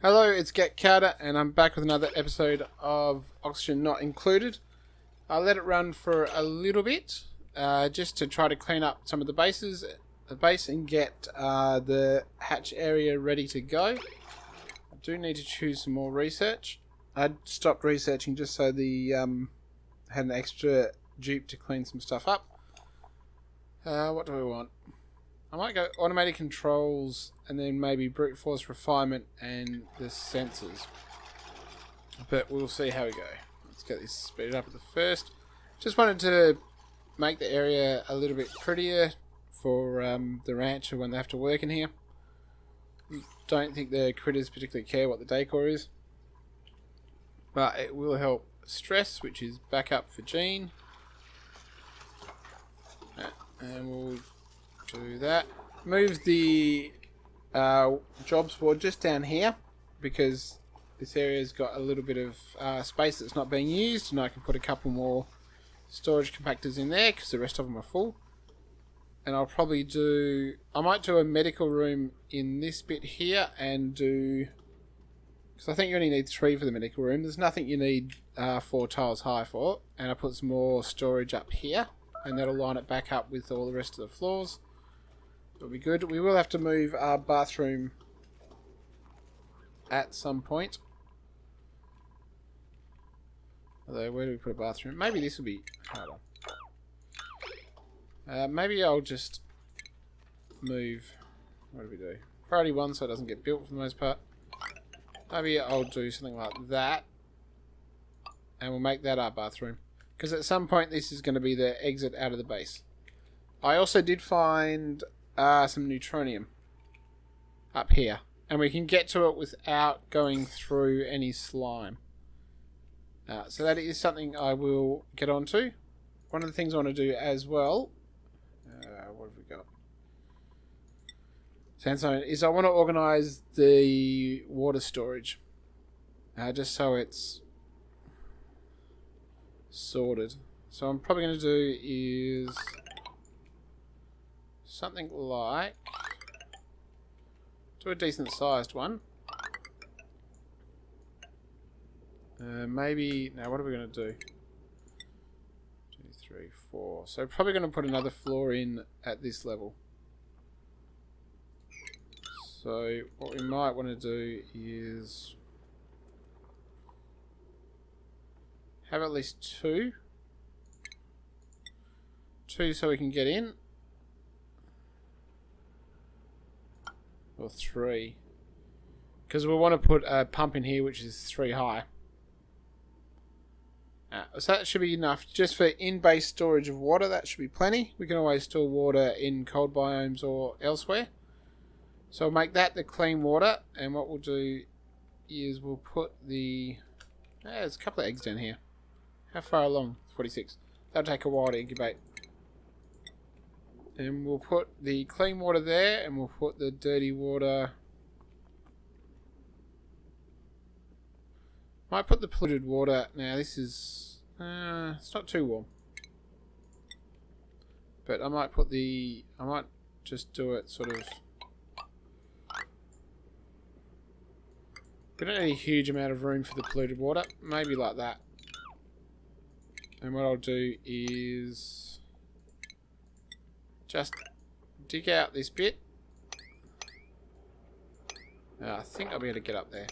Hello, it's Get Carter, and I'm back with another episode of Oxygen Not Included. I let it run for a little bit, just to try to clean up some of the base, and get the hatch area ready to go. I do need to choose some more research. I stopped researching just so the had an extra dupe to clean some stuff up. What do we want? I might go automated controls and then maybe brute force refinement and the sensors. But we'll see how we go. Let's get this speeded up at the first. Just wanted to make the area a little bit prettier for the rancher when they have to work in here. Don't think the critters particularly care what the decor is. But it will help stress, which is back up for Gene. And we'll do that. Move the jobs board just down here because this area's got a little bit of space that's not being used, and I can put a couple more storage compactors in there because the rest of them are full. And I'll probably I might do a medical room in this bit here and do, because I think you only need 3 for the medical room. There's nothing you need 4 tiles high for, and I put some more storage up here, and that'll line it back up with all the rest of the floors. It'll be good. We will have to move our bathroom at some point. Although, where do we put a bathroom? Maybe this will be harder. Maybe I'll just move. What do we do? Priority 1 so it doesn't get built for the most part. Maybe I'll do something like that. And we'll make that our bathroom. Because at some point this is going to be the exit out of the base. I also did find some neutronium up here, and we can get to it without going through any slime. So that is something I will get onto. One of the things I want to do as well, what have we got? Sandstone, is I want to organise the water storage, just so it's sorted. So I'm probably going to do is something like, do a decent sized one. Maybe, now what are we going to do? 2, 3, 4. So probably going to put another floor in at this level. So what we might want to do is have at least 2. 2 so we can get in. Or 3. Because we want to put a pump in here which is 3 high. So that should be enough. Just for in-base storage of water, that should be plenty. We can always store water in cold biomes or elsewhere. So we'll make that the clean water. And what we'll do is we'll put the... there's a couple of eggs down here. How far along? 46. That'll take a while to incubate. And we'll put the clean water there, and we'll put the dirty water... Might put the polluted water... Now this is... it's not too warm. But I might put the... I might just do it sort of... We don't need a huge amount of room for the polluted water. Maybe like that. And what I'll do is... just dig out this bit. I think I'll be able to get up there.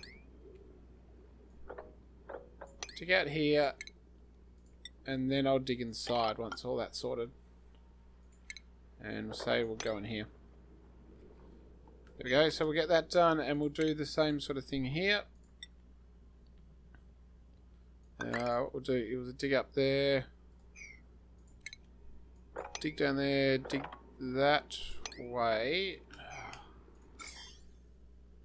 Dig out here. And then I'll dig inside once all that's sorted. And we'll say we'll go in here. There we go. So we'll get that done, and we'll do the same sort of thing here. What we'll do is we'll dig up there. Dig down there. Dig that way.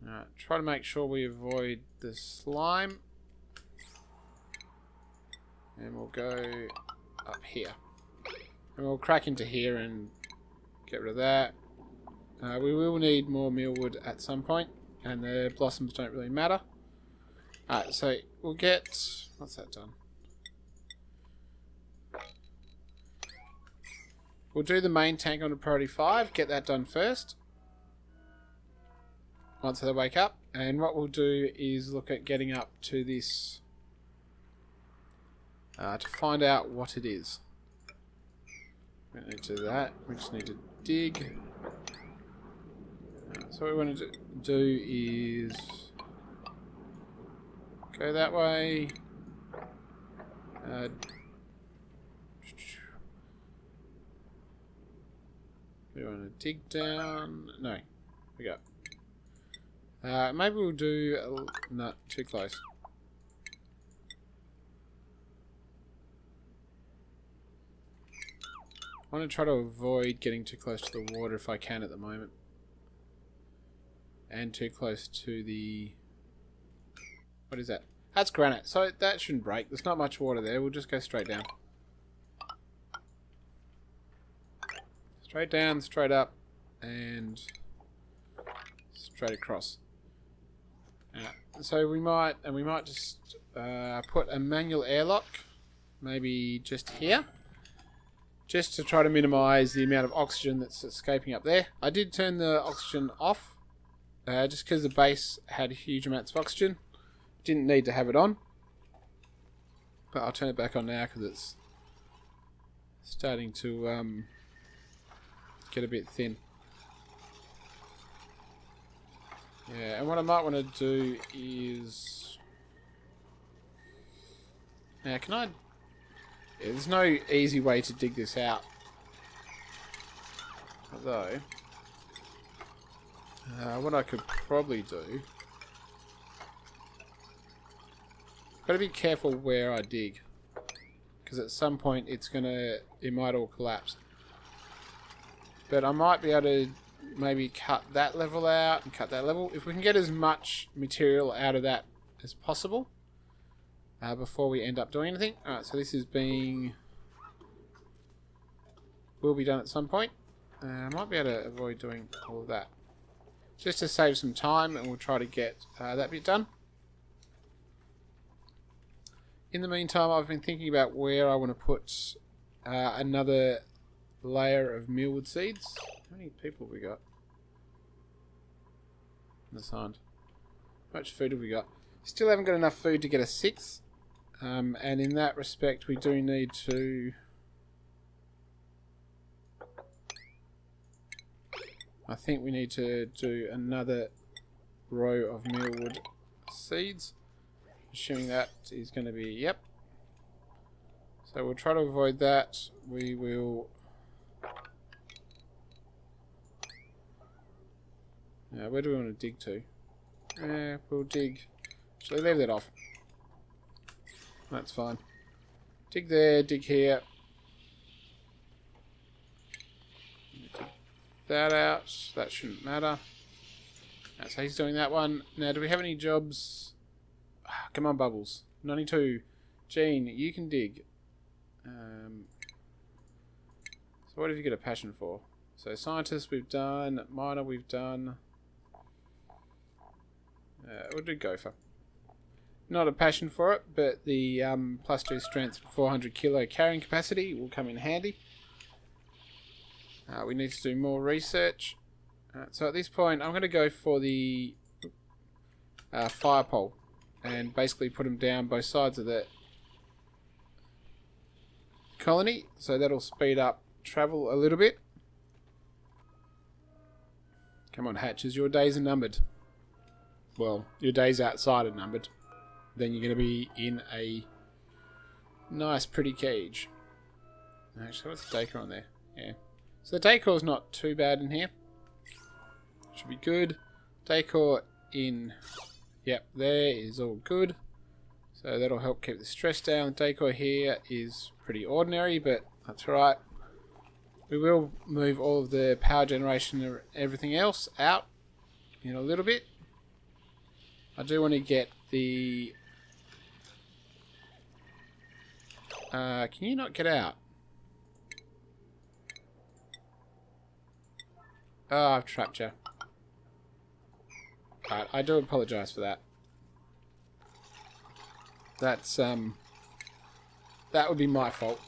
Alright, try to make sure we avoid the slime. And we'll go up here. And we'll crack into here and get rid of that. We will need more mealwood at some point, and the blossoms don't really matter. Alright, so we'll get... what's that done? We'll do the main tank on a priority 5, get that done first. once they wake up. And what we'll do is look at getting up to this to find out what it is. We don't need to do that. We just need to dig. So what we want to do is go that way. We want to dig down. No, we go. Maybe we'll do. No, too close. I want to try to avoid getting too close to the water if I can at the moment. And too close to the... What is that? That's granite, so that shouldn't break. There's not much water there. We'll just go straight down. Straight down, straight up, and straight across. So we might just put a manual airlock, maybe just here, just to try to minimise the amount of oxygen that's escaping up there. I did turn the oxygen off, just because the base had huge amounts of oxygen. Didn't need to have it on, but I'll turn it back on now because it's starting to get a bit thin. Yeah, and what I might want to do is... Now, can I... Yeah, there's no easy way to dig this out. Although... what I could probably do... Got to be careful where I dig. Because at some point it might all collapse. But I might be able to maybe cut that level out and cut that level. If we can get as much material out of that as possible before we end up doing anything. Alright, so this is will be done at some point. I might be able to avoid doing all of that. Just to save some time, and we'll try to get that bit done. In the meantime, I've been thinking about where I want to put another layer of mealwood seeds. How many people have we got? In the sand. How much food have we got? Still haven't got enough food to get a 6th. And in that respect, we do need to... I think we need to do another row of mealwood seeds. Assuming that is going to be... Yep. So we'll try to avoid that. We will... where do we want to dig to? We'll dig... Actually, leave that off. That's fine. Dig there, dig here. Dig that out. That shouldn't matter. So he's doing that one. Now, do we have any jobs? Come on, Bubbles. 92. Gene, you can dig. So what have you got a passion for? So scientist we've done. Miner we've done. We'll do gopher. Not a passion for it, but the +2 strength, 400 kilo carrying capacity will come in handy. We need to do more research. So at this point, I'm going to go for the fire pole and basically put them down both sides of the colony. So that'll speed up travel a little bit. Come on, hatches, your days are numbered. Well, your days outside are numbered. Then you're going to be in a nice, pretty cage. Actually, what's the decor on there? Yeah. So the decor's not too bad in here. Should be good. Decor in... Yep, there is all good. So that'll help keep the stress down. The decor here is pretty ordinary, but that's alright. We will move all of the power generation and everything else out in a little bit. I do want to get the... can you not get out? Oh, I've trapped you. Alright, I do apologise for that. That's, that would be my fault.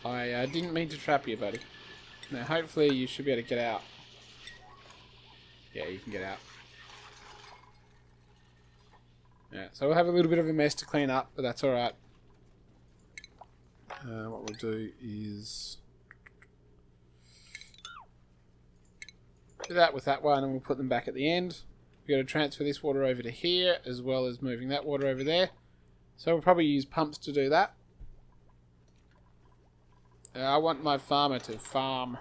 I didn't mean to trap you, buddy. Now, hopefully you should be able to get out. Yeah, you can get out. Yeah, so we'll have a little bit of a mess to clean up, but that's alright. What we'll do is do that with that one, and we'll put them back at the end. We've got to transfer this water over to here, as well as moving that water over there. So we'll probably use pumps to do that. I want my farmer to farm.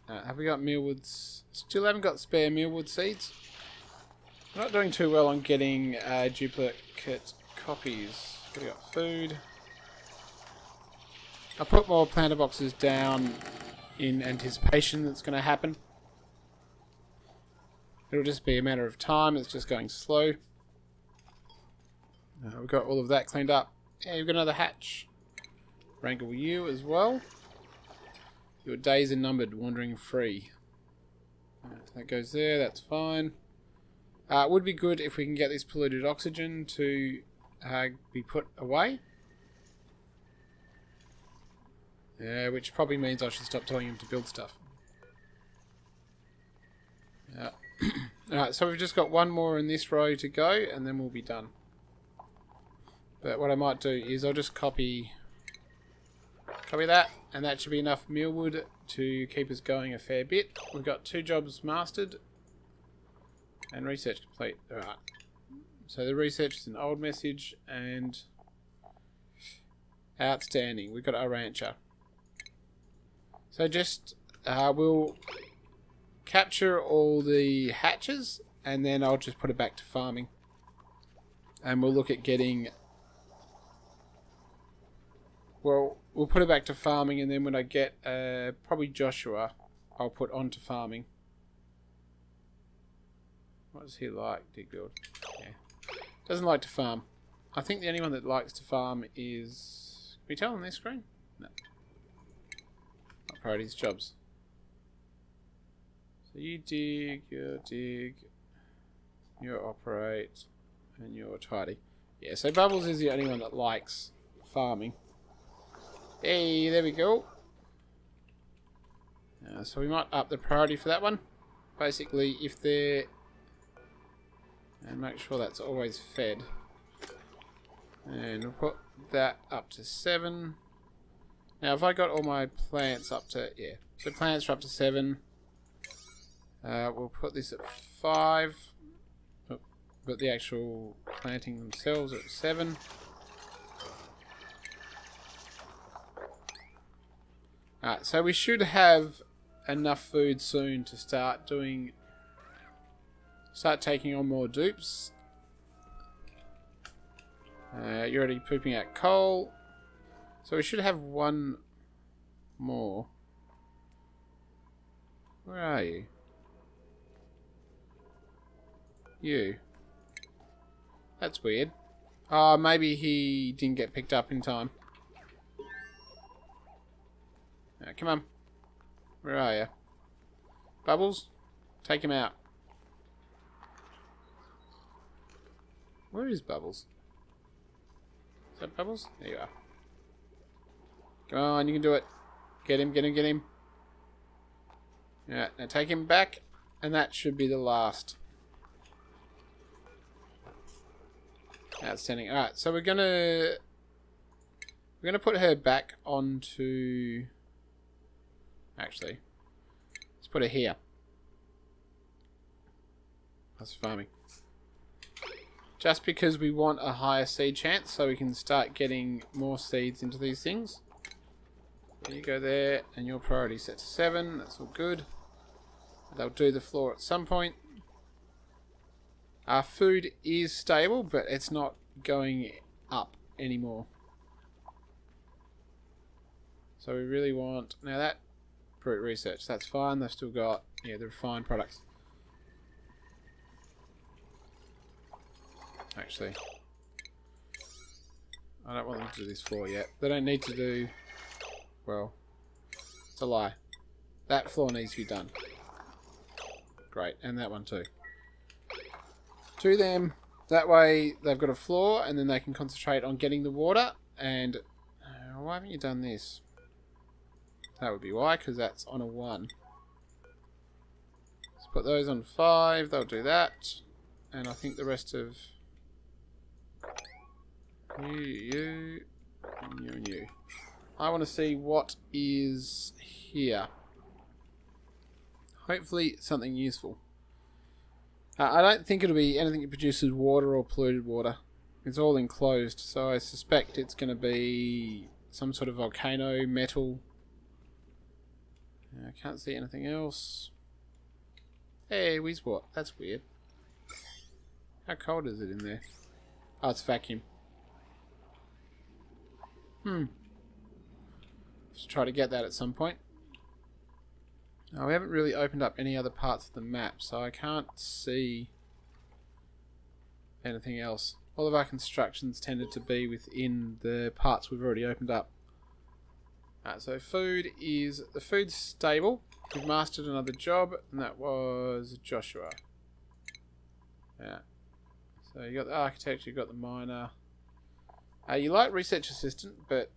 Have we got mealwoods? Still haven't got spare mealwood seeds. I'm not doing too well on getting duplicate copies. We got food. I'll put more planter boxes down in anticipation that's going to happen. It'll just be a matter of time. It's just going slow. We've got all of that cleaned up. Yeah, we've got another hatch. Wrangle you as well. Your days are numbered, wandering free. That goes there, that's fine. It would be good if we can get this polluted oxygen to be put away. Yeah, which probably means I should stop telling him to build stuff. Yeah. Alright, so we've just got one more in this row to go, and then we'll be done. But what I might do is I'll just copy that, and that should be enough mealwood to keep us going a fair bit. We've got 2 jobs mastered, and research complete. Alright. So the research is an old message, and outstanding. We've got a rancher. So just, we'll capture all the hatches, and then I'll just put it back to farming. And we'll look at getting... Well, we'll put it back to farming, and then when I get probably Joshua, I'll put on to farming. What does he like, Digbuild? Yeah. Doesn't like to farm. I think the only one that likes to farm is... Can we tell on this screen? No. Not priorities, jobs. So you dig, you operate, and you're tidy. Yeah, so Bubbles is the only one that likes farming. Hey, there we go. So we might up the priority for that one. Basically, if they're... And make sure that's always fed. And we'll put that up to 7. Now, if I got all my plants up to... Yeah, so plants are up to 7. We'll put this at 5. Oh, but the actual planting themselves are at 7. Alright, so we should have enough food soon to start taking on more dupes. You're already pooping out coal. So we should have one more. Where are you? You. That's weird. Oh, maybe he didn't get picked up in time. Come on. Where are you? Bubbles? Take him out. Where is Bubbles? Is that Bubbles? There you are. Come on, you can do it. Get him, get him, get him. Yeah, now take him back, and that should be the last. Outstanding. Alright, so we're gonna put her back onto... Actually, let's put her here. That's farming. Just because we want a higher seed chance, so we can start getting more seeds into these things. You go there, and your priority set to 7. That's all good. They'll do the floor at some point. Our food is stable, but it's not going up anymore. So we really want... Now that... Brute research, that's fine. They've still got, yeah, the refined products. Actually, I don't want them to do this floor yet. They don't need to do... Well, it's a lie. That floor needs to be done. Great, and that one too. To them. That way they've got a floor, and then they can concentrate on getting the water. And why haven't you done this? That would be why, because that's on a 1. put those on 5. They'll do that. And I think the rest of you, and you. I want to see what is here. Hopefully something useful. I don't think it'll be anything that produces water or polluted water. It's all enclosed, so I suspect it's going to be some sort of volcano, metal. I can't see anything else. Hey, Wizwat, that's weird. How cold is it in there? Oh, it's vacuum. Just try to get that at some point. Now, we haven't really opened up any other parts of the map, so I can't see anything else. All of our constructions tended to be within the parts we've already opened up. So the food's stable. We've mastered another job, and that was Joshua. Yeah. So you got the architecture, you got the miner. You like research assistant, but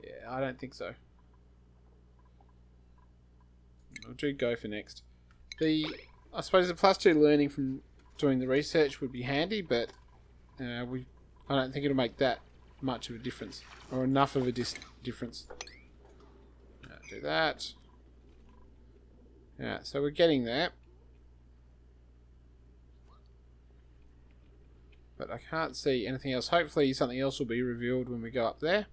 yeah, I don't think so. We'll do go for next. I suppose the +2 learning from doing the research would be handy, but I don't think it'll make that much of a difference, or enough of a difference. Do that. Yeah, so we're getting there. But I can't see anything else. Hopefully something else will be revealed when we go up there.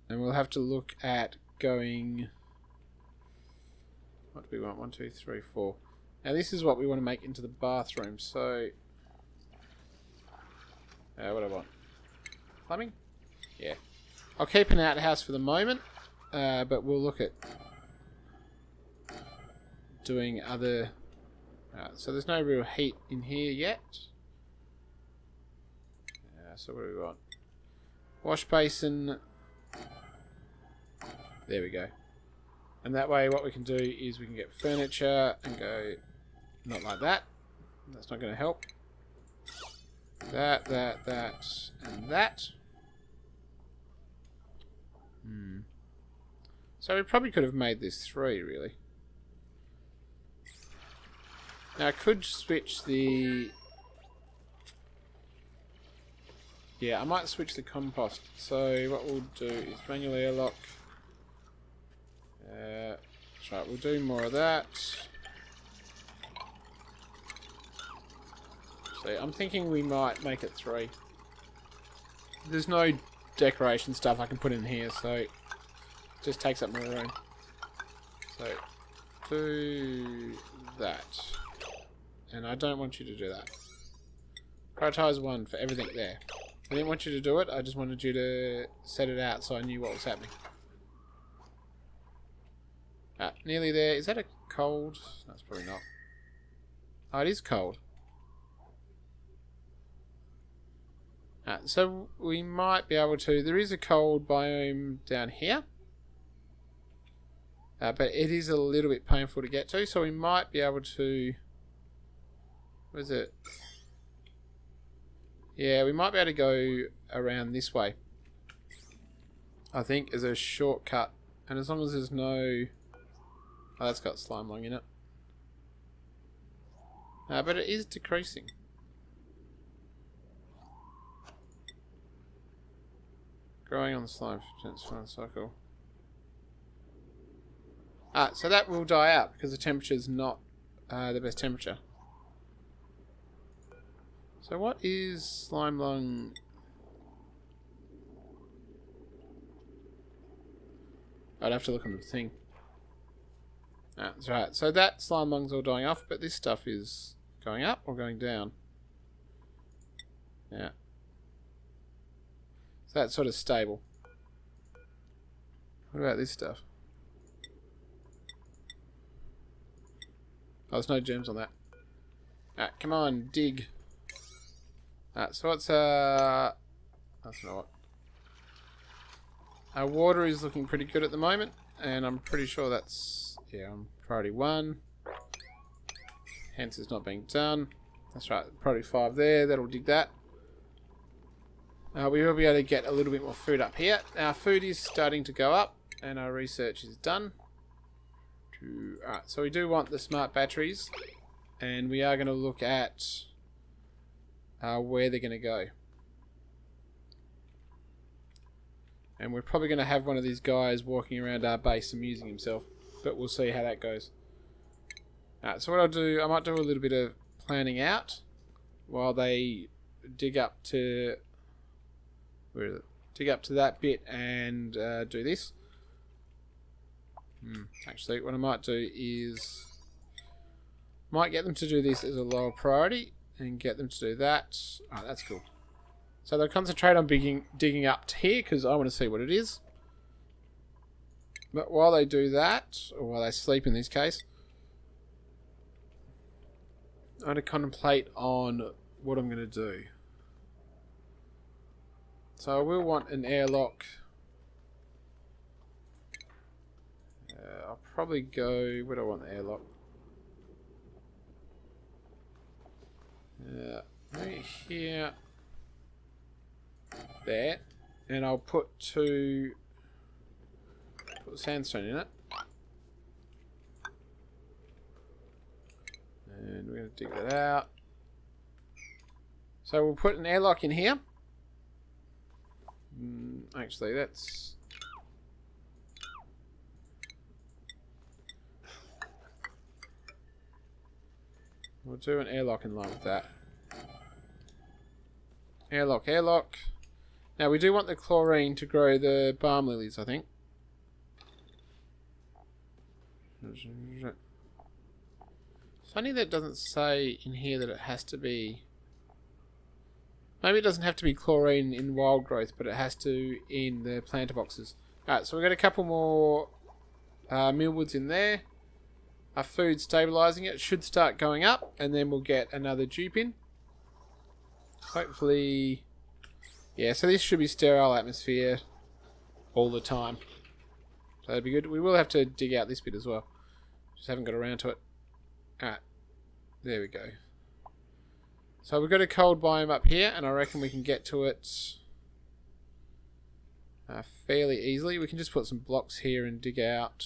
And we'll have to look at going... What do we want? 1, 2, 3, 4. Now this is what we want to make into the bathroom. So... what do I want? Plumbing? Yeah. I'll keep an outhouse for the moment. But we'll look at doing other... so there's no real heat in here yet. So what do we want? Wash basin. There we go. And that way what we can do is we can get furniture and go... Not like that. That's not going to help. That, and that. So we probably could have made this 3, really. Now I could switch the... Yeah, I might switch the compost. So what we'll do is manual airlock. That's right, we'll do more of that. So I'm thinking we might make it 3. There's no decoration stuff I can put in here, so it just takes up more room. So do that. And I don't want you to do that. Prioritize 1 for everything there. I didn't want you to do it, I just wanted you to set it out so I knew what was happening. Nearly there. Is that a cold? That's probably not. Oh, it is cold. So we might be able to... There is a cold biome down here. But it is a little bit painful to get to, so we might be able to... Where's it? Yeah, we might be able to go around this way. I think as a shortcut. And as long as there's no... Oh, that's got slime lung in it. But it is decreasing. Growing on the slime cycle. So that will die out because the temperature is not the best temperature. So what is slime lung? I'd have to look on the thing. That's right. So that slime lung's all dying off, but this stuff is going up or going down. Yeah. So that's sort of stable. What about this stuff? Oh, there's no germs on that. Come on, dig. So what's that's not what. Our water is looking pretty good at the moment, and I'm pretty sure that's on priority 1. Hence it's not being done. That's right, priority 5 there, that'll dig that. We will be able to get a little bit more food up here. Our food is starting to go up. and our research is done. Alright, so we do want the smart batteries, and we are going to look at where they're going to go. And we're probably going to have one of these guys walking around our base amusing himself, but we'll see how that goes. Alright, so what I'll do, I might do a little bit of planning out while they dig up to that bit and do this. Actually, what I might do is might get them to do this as a lower priority and get them to do that. Oh, that's cool. So they'll concentrate on digging up to here because I want to see what it is. But while they do that, or while they sleep in this case, I'm going to contemplate on what I'm going to do. So I will want an airlock. I'll probably go... Where do I want the airlock? Right here. There. And I'll put sandstone in it. And we're going to dig that out. So we'll put an airlock in here. Actually, that's... We'll do an airlock in line with that. Airlock, airlock. Now we do want the chlorine to grow the balm lilies, I think. Funny that it doesn't say in here that it has to be... Maybe it doesn't have to be chlorine in wild growth, but it has to in the planter boxes. Alright, so we've got a couple more mealwoods in there. Our food stabilising it should start going up, and then we'll get another dupe in. Hopefully... Yeah, so this should be sterile atmosphere all the time. So that'd be good. We will have to dig out this bit as well. Just haven't got around to it. Alright, there we go. So we've got a cold biome up here, and I reckon we can get to it fairly easily. We can just put some blocks here and dig out...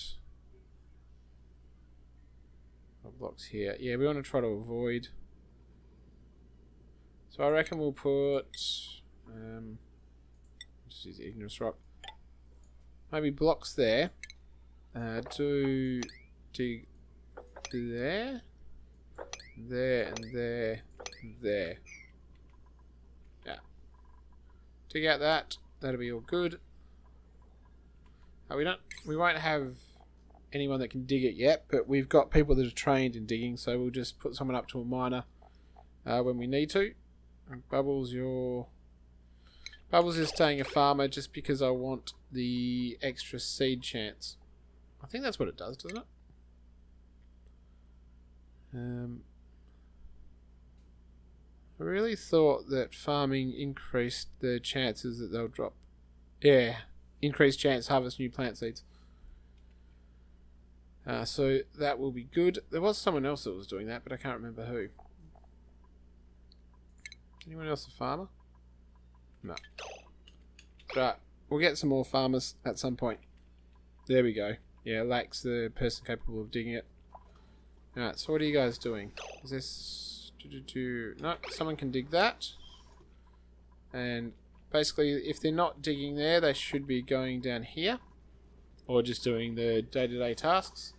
blocks here. Yeah, we want to try to avoid. So I reckon we'll put just use the igneous rock. Maybe blocks there. Do dig there, there, and there, there. Yeah. Dig out that. That'll be all good. We won't have anyone that can dig it yet, but we've got people that are trained in digging, so we'll just put someone up to a miner when we need to. And Bubbles is staying a farmer just because I want the extra seed chance. I think that's what it does, doesn't it? I really thought that farming increased the chances that they'll drop. Yeah, increased chance harvest new plant seeds. So that will be good. There was someone else that was doing that, but I can't remember who. Anyone else a farmer? No. Right, we'll get some more farmers at some point. There we go. Yeah, lacks the person capable of digging it. Alright, so what are you guys doing? Is this... No, someone can dig that. And basically, if they're not digging there, they should be going down here. Or just doing the day-to-day tasks.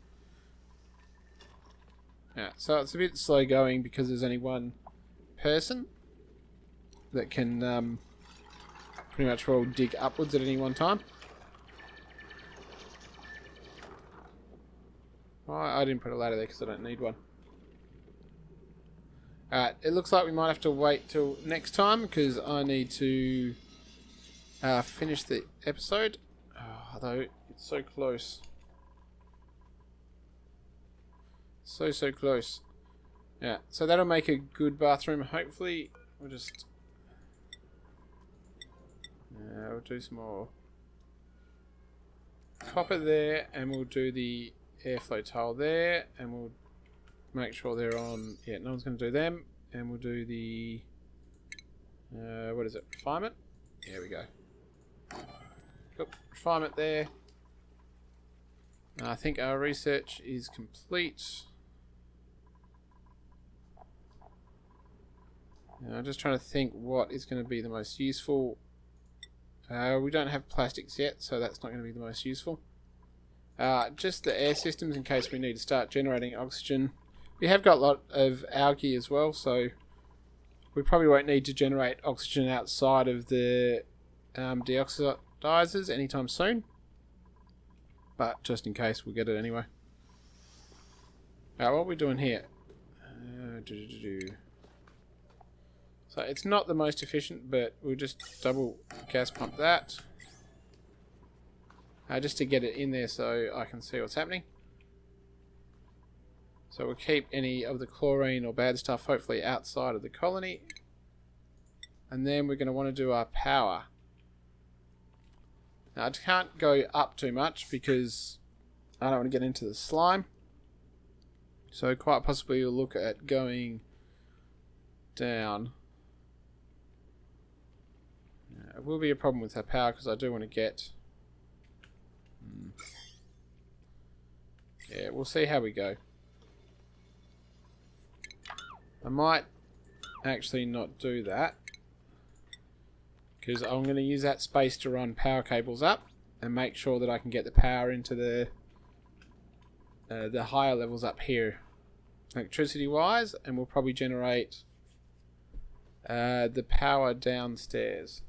Yeah, so it's a bit slow going because there's only one person that can pretty much all dig upwards at any one time. Oh, I didn't put a ladder there because I don't need one. Alright, it looks like we might have to wait till next time because I need to finish the episode. Although it's so close. So close. Yeah, so that'll make a good bathroom. Hopefully, we'll just... we'll do some more copper there, and we'll do the airflow tile there, and we'll make sure they're on... Yeah, no one's going to do them. And we'll do the... what is it? Refinement? There we go. Refinement there. I think our research is complete. I'm just trying to think what is going to be the most useful. We don't have plastics yet, so that's not going to be the most useful. Just the air systems in case we need to start generating oxygen. We have got a lot of algae as well, so we probably won't need to generate oxygen outside of the deoxidizers anytime soon. But just in case, we'll get it anyway. What are we doing here? So it's not the most efficient, but we'll just double gas pump that. Just to get it in there so I can see what's happening. So we'll keep any of the chlorine or bad stuff hopefully outside of the colony. And then we're going to want to do our power. Now I can't go up too much because I don't want to get into the slime. So quite possibly we'll look at going down. It will be a problem with our power because I do want to get... Yeah, we'll see how we go. I might actually not do that because I'm going to use that space to run power cables up and make sure that I can get the power into the higher levels up here electricity wise, and we'll probably generate the power downstairs.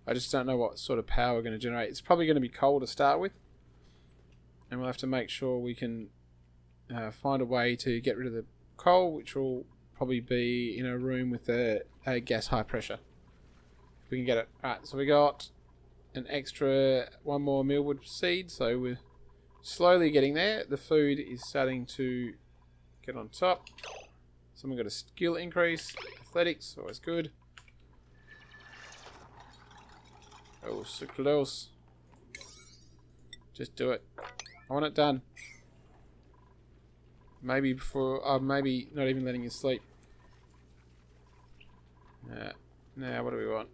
I just don't know what sort of power we're going to generate. It's probably going to be coal to start with, and we'll have to make sure we can find a way to get rid of the coal, which will probably be in a room with a gas high pressure. If we can get it. Alright, so we got an extra one more mealwood seed, so we're slowly getting there. The food is starting to get on top. Someone got a skill increase. Athletics, always good. Oh, so close. Just do it. I want it done. Maybe before, maybe not even letting you sleep. Now, what do we want?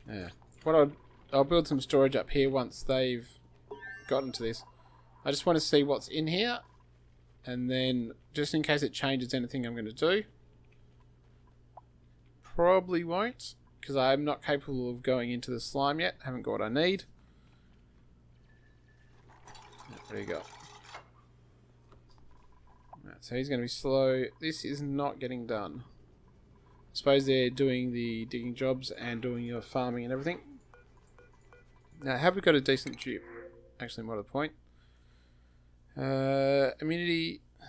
Yeah. I'll build some storage up here once they've gotten to this. I just want to see what's in here, and then just in case it changes anything I'm going to do. Probably won't, because I'm not capable of going into the slime yet. Haven't got what I need. There you go. Right, so he's going to be slow. This is not getting done. I suppose they're doing the digging jobs and doing your farming and everything. Now, have we got a decent dupe? Actually, more to the point. Immunity. I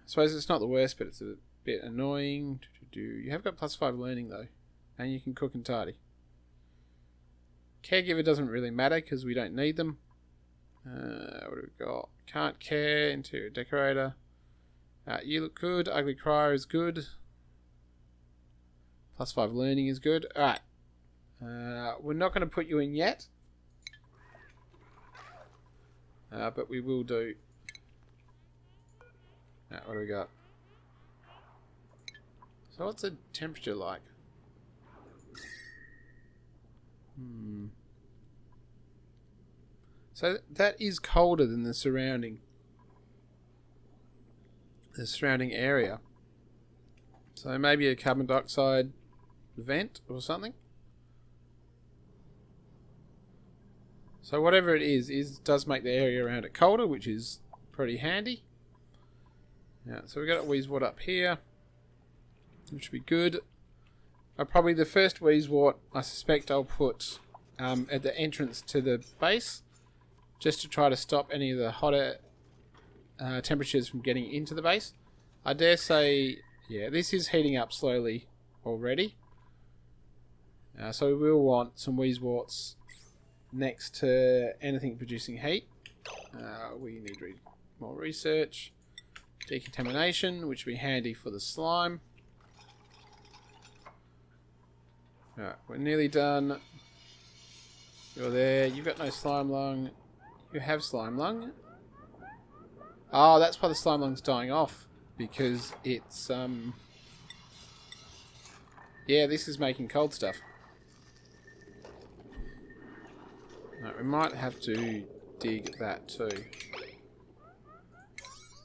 suppose it's not the worst, but it's a bit annoying. You have got +5 learning though, and you can cook and tidy. Caregiver doesn't really matter because we don't need them. What do we got? Can't care. Interior decorator. You look good. Ugly crier is good. +5 learning is good. Alright. We're not going to put you in yet. But we will do. What do we got? So what's the temperature like? So that is colder than the surrounding area. So maybe a carbon dioxide vent or something. So whatever it is does make the area around it colder, which is pretty handy. Yeah, so we've got a Wheezewort up here, which should be good. Probably the first Wheezewort I suspect I'll put at the entrance to the base, just to try to stop any of the hotter temperatures from getting into the base. I dare say, yeah, this is heating up slowly already. So we will want some Wheezeworts next to anything producing heat. We need more research. Decontamination, which will be handy for the slime. Alright, we're nearly done. You're there. You've got no slime lung. You have slime lung. Oh, that's why the slime lung's dying off. Because it's, yeah, this is making cold stuff. No, we might have to dig that too.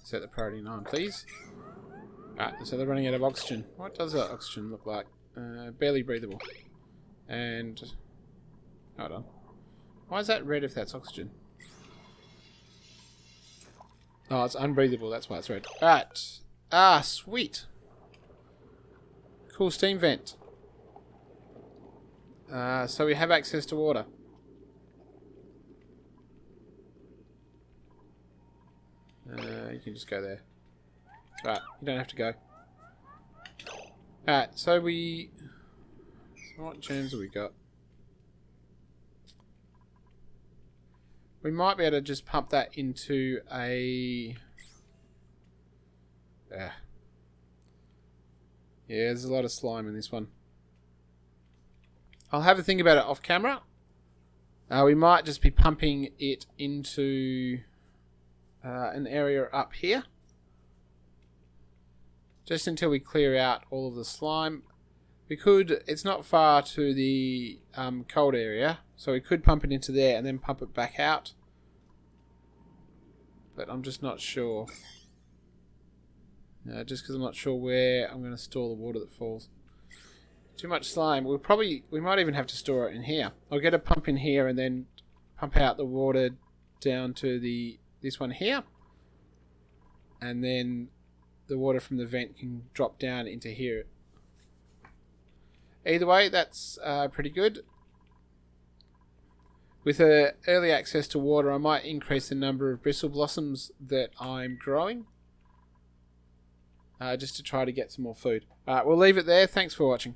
Set the priority 9, please. Alright, so they're running out of oxygen. What does that oxygen look like? Barely breathable. And... hold on. Why is that red if that's oxygen? Oh, it's unbreathable, that's why it's red. Alright. Ah, sweet. Cool steam vent. So we have access to water. You can just go there. Right, you don't have to go. Alright, so we... so what germs have we got? We might be able to just pump that into a... yeah, there's a lot of slime in this one. I'll have a think about it off camera. We might just be pumping it into an area up here. Just until we clear out all of the slime. We could, it's not far to the cold area, so we could pump it into there and then pump it back out. But I'm just not sure. Just because I'm not sure where I'm going to store the water that falls. Too much slime. We might even have to store it in here. I'll get a pump in here and then pump out the water down to this one here. And then the water from the vent can drop down into here. Either way, that's pretty good. With early access to water, I might increase the number of bristle blossoms that I'm growing. Just to try to get some more food. Alright, we'll leave it there. Thanks for watching.